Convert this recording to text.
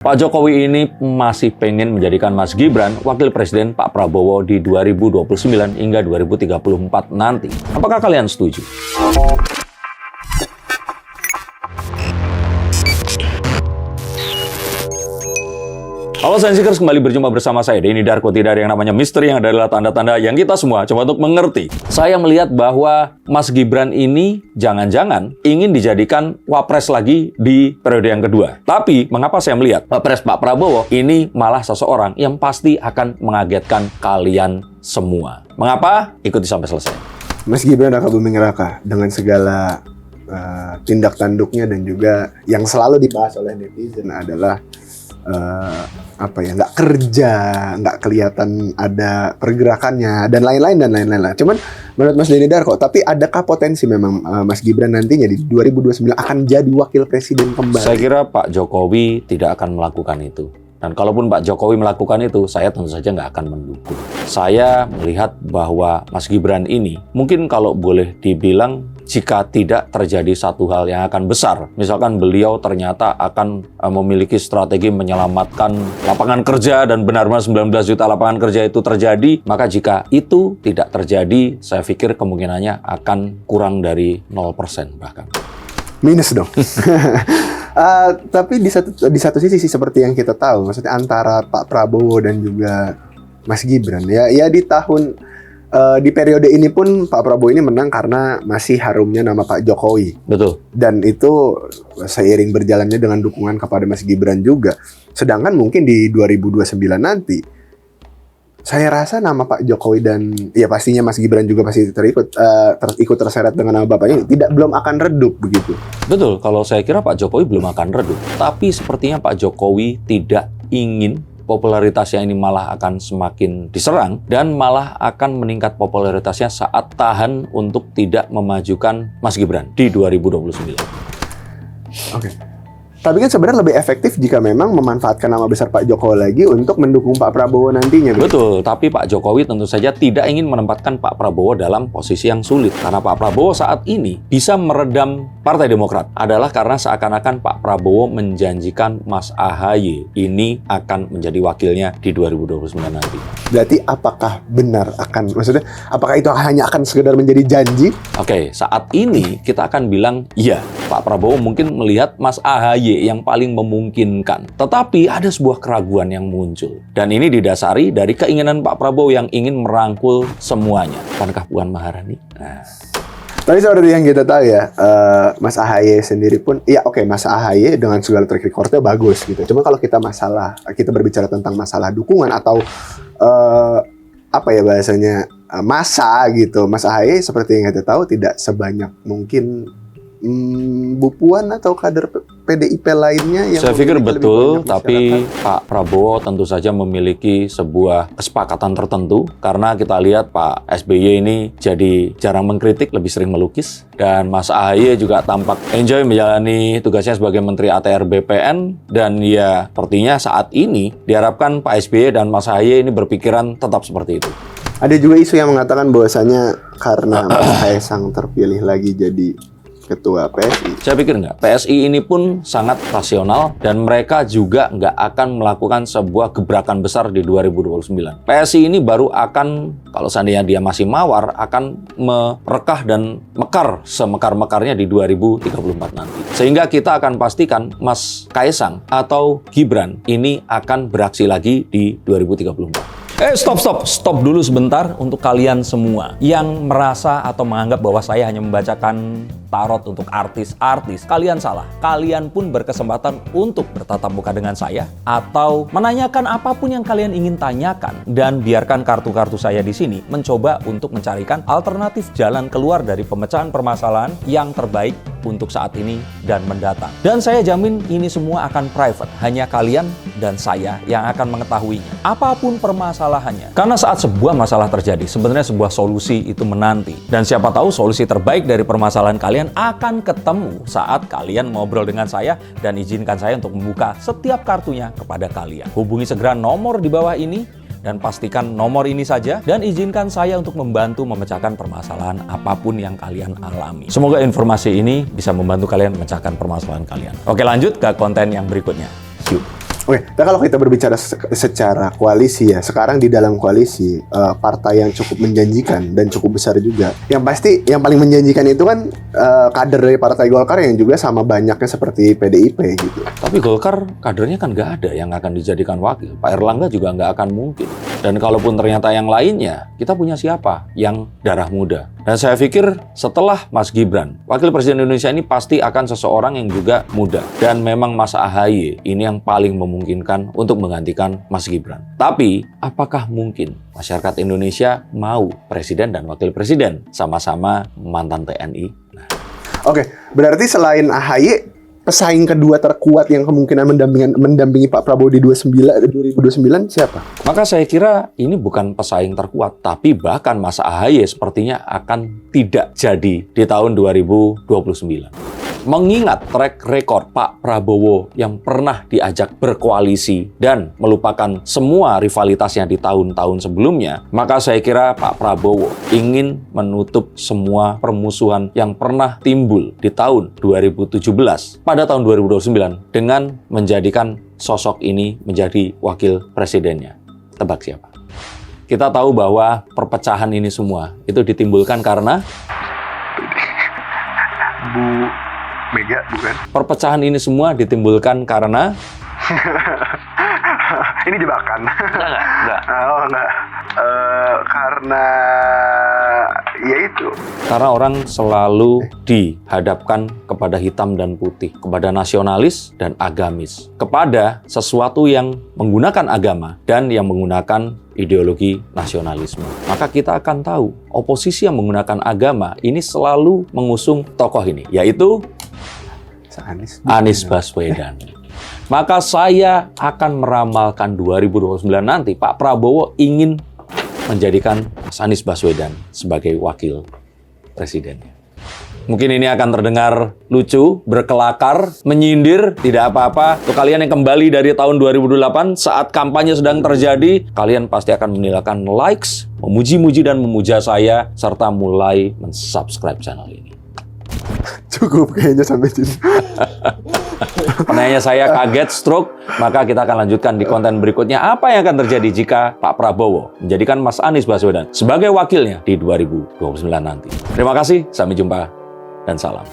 Pak Jokowi ini masih pengen menjadikan Mas Gibran wakil presiden Pak Prabowo di 2029 hingga 2034 nanti. Apakah kalian setuju? Halo Sensikers, kembali berjumpa bersama saya, Denny Darko. Tidak ada yang namanya misteri, yang adalah tanda-tanda yang kita semua coba untuk mengerti. Saya melihat bahwa Mas Gibran ini jangan-jangan ingin dijadikan wapres lagi di periode yang kedua. Tapi, mengapa saya melihat wapres Pak Prabowo ini malah seseorang yang pasti akan mengagetkan kalian semua. Mengapa? Ikuti sampai selesai. Mas Gibran raka buming raka dengan segala tindak tanduknya, dan juga yang selalu dibahas oleh netizen adalah nggak kerja, nggak kelihatan ada pergerakannya, dan lain-lain lah. Cuman menurut Mas Denny Darko, tapi adakah potensi memang Mas Gibran nantinya di 2029 akan jadi wakil presiden kembali? Saya kira Pak Jokowi tidak akan melakukan itu. Dan kalaupun Pak Jokowi melakukan itu, saya tentu saja nggak akan mendukung. Saya melihat bahwa Mas Gibran ini, mungkin kalau boleh dibilang, jika tidak terjadi satu hal yang akan besar, misalkan beliau ternyata akan memiliki strategi menyelamatkan lapangan kerja dan benar-benar 19 juta lapangan kerja itu terjadi, maka jika itu tidak terjadi, saya pikir kemungkinannya akan kurang dari 0% bahkan. Minus dong. Tapi di satu sisi seperti yang kita tahu, maksudnya antara Pak Prabowo dan juga Mas Gibran, ya di periode ini pun Pak Prabowo ini menang karena masih harumnya nama Pak Jokowi. Betul. Dan itu seiring berjalannya dengan dukungan kepada Mas Gibran juga. Sedangkan mungkin di 2029 nanti, saya rasa nama Pak Jokowi dan ya pastinya Mas Gibran juga pasti ikut terseret dengan nama bapaknya, belum akan redup begitu. Betul, kalau saya kira Pak Jokowi belum akan redup. Tapi sepertinya Pak Jokowi tidak ingin popularitasnya ini malah akan semakin diserang dan malah akan meningkat popularitasnya saat tahan untuk tidak memajukan Mas Gibran di 2029. Oke. Tapi kan sebenarnya lebih efektif jika memang memanfaatkan nama besar Pak Jokowi lagi untuk mendukung Pak Prabowo nantinya. Betul, tapi Pak Jokowi tentu saja tidak ingin menempatkan Pak Prabowo dalam posisi yang sulit. Karena Pak Prabowo saat ini bisa meredam Partai Demokrat adalah karena seakan-akan Pak Prabowo menjanjikan Mas AHY ini akan menjadi wakilnya di 2029 nanti. Berarti apakah benar apakah itu hanya akan sekedar menjadi janji? Oke, saat ini kita akan bilang iya, Pak Prabowo mungkin melihat Mas AHY yang paling memungkinkan. Tetapi ada sebuah keraguan yang muncul. Dan ini didasari dari keinginan Pak Prabowo yang ingin merangkul semuanya. Bukankah Puan Maharani? Nah. Tapi seperti yang kita tahu ya, Mas AHY sendiri pun, Mas AHY dengan segala track recordnya bagus gitu. Cuma kalau kita berbicara tentang masalah dukungan atau masa gitu, Mas AHY seperti yang kita tahu tidak sebanyak mungkin Bu Puan atau kader PDIP lainnya yang... Saya pikir betul, tapi Pak Prabowo tentu saja memiliki sebuah kesepakatan tertentu karena kita lihat Pak SBY ini jadi jarang mengkritik, lebih sering melukis, dan Mas AHY juga tampak enjoy menjalani tugasnya sebagai Menteri ATR BPN, dan ya sepertinya saat ini diharapkan Pak SBY dan Mas AHY ini berpikiran tetap seperti itu. Ada juga isu yang mengatakan bahwasanya karena Mas Kaisang terpilih lagi jadi Ketua PSI. Saya pikir enggak. PSI ini pun sangat rasional dan mereka juga nggak akan melakukan sebuah gebrakan besar di 2029. PSI ini baru akan, kalau seandainya dia masih mawar, akan merekah dan mekar semekar-mekarnya di 2034 nanti. Sehingga kita akan pastikan Mas Kaisang atau Gibran ini akan beraksi lagi di 2034. Stop dulu sebentar untuk kalian semua yang merasa atau menganggap bahwa saya hanya membacakan tarot untuk artis-artis. Kalian salah. Kalian pun berkesempatan untuk bertatap muka dengan saya atau menanyakan apapun yang kalian ingin tanyakan, dan biarkan kartu-kartu saya di sini mencoba untuk mencarikan alternatif jalan keluar dari pemecahan permasalahan yang terbaik untuk saat ini dan mendatang. Dan saya jamin ini semua akan private. Hanya kalian dan saya yang akan mengetahuinya. Apapun permasalahannya. Karena saat sebuah masalah terjadi, sebenarnya sebuah solusi itu menanti. Dan siapa tahu solusi terbaik dari permasalahan kalian akan ketemu saat kalian ngobrol dengan saya, dan izinkan saya untuk membuka setiap kartunya kepada kalian. Hubungi segera nomor di bawah ini dan pastikan nomor ini saja, dan izinkan saya untuk membantu memecahkan permasalahan apapun yang kalian alami. Semoga informasi ini bisa membantu kalian memecahkan permasalahan kalian. Oke, lanjut ke konten yang berikutnya. See you. Oke, nah kalau kita berbicara secara koalisi ya, sekarang di dalam koalisi partai yang cukup menjanjikan dan cukup besar juga. Yang pasti yang paling menjanjikan itu kan kader dari Partai Golkar yang juga sama banyaknya seperti PDIP gitu. Tapi Golkar kadernya kan nggak ada yang akan dijadikan wakil. Pak Erlangga juga nggak akan mungkin. Dan kalaupun ternyata yang lainnya, kita punya siapa yang darah muda? Dan saya pikir setelah Mas Gibran, Wakil Presiden Indonesia ini pasti akan seseorang yang juga muda. Dan memang Mas AHY ini yang paling memungkinkan untuk menggantikan Mas Gibran. Tapi, apakah mungkin masyarakat Indonesia mau presiden dan wakil presiden sama-sama mantan TNI? Oke, berarti selain AHY, pesaing kedua terkuat yang kemungkinan mendampingi Pak Prabowo di 2029 siapa? Maka saya kira ini bukan pesaing terkuat, tapi bahkan Mas AHY sepertinya akan tidak jadi di tahun 2029. Mengingat track record Pak Prabowo yang pernah diajak berkoalisi dan melupakan semua rivalitasnya di tahun-tahun sebelumnya, maka saya kira Pak Prabowo ingin menutup semua permusuhan yang pernah timbul di tahun 2017 pada tahun 2029 dengan menjadikan sosok ini menjadi wakil presidennya. Tebak siapa? Kita tahu bahwa perpecahan ini semua itu ditimbulkan karena Bu Mega, bukan? perpecahan ini semua ditimbulkan karena Ini jebakan. enggak. Oh, enggak. Karena ya itu. Karena orang selalu dihadapkan kepada hitam dan putih, kepada nasionalis dan agamis, kepada sesuatu yang menggunakan agama dan yang menggunakan ideologi nasionalisme. Maka kita akan tahu, oposisi yang menggunakan agama ini selalu mengusung tokoh ini, yaitu Anies Baswedan. Maka saya akan meramalkan 2029 nanti Pak Prabowo ingin menjadikan Mas Anies Baswedan sebagai wakil presidennya. Mungkin ini akan terdengar lucu, berkelakar, menyindir, tidak apa-apa. Untuk kalian yang kembali dari tahun 2008 saat kampanye sedang terjadi, kalian pasti akan menilaikan likes, memuji-muji dan memuja saya, serta mulai mensubscribe channel ini. Cukup kayaknya sampai sini. Penanya saya kaget, stroke, maka kita akan lanjutkan di konten berikutnya. Apa yang akan terjadi jika Pak Prabowo menjadikan Mas Anies Baswedan sebagai wakilnya di 2029 nanti. Terima kasih, sampai jumpa, dan salam.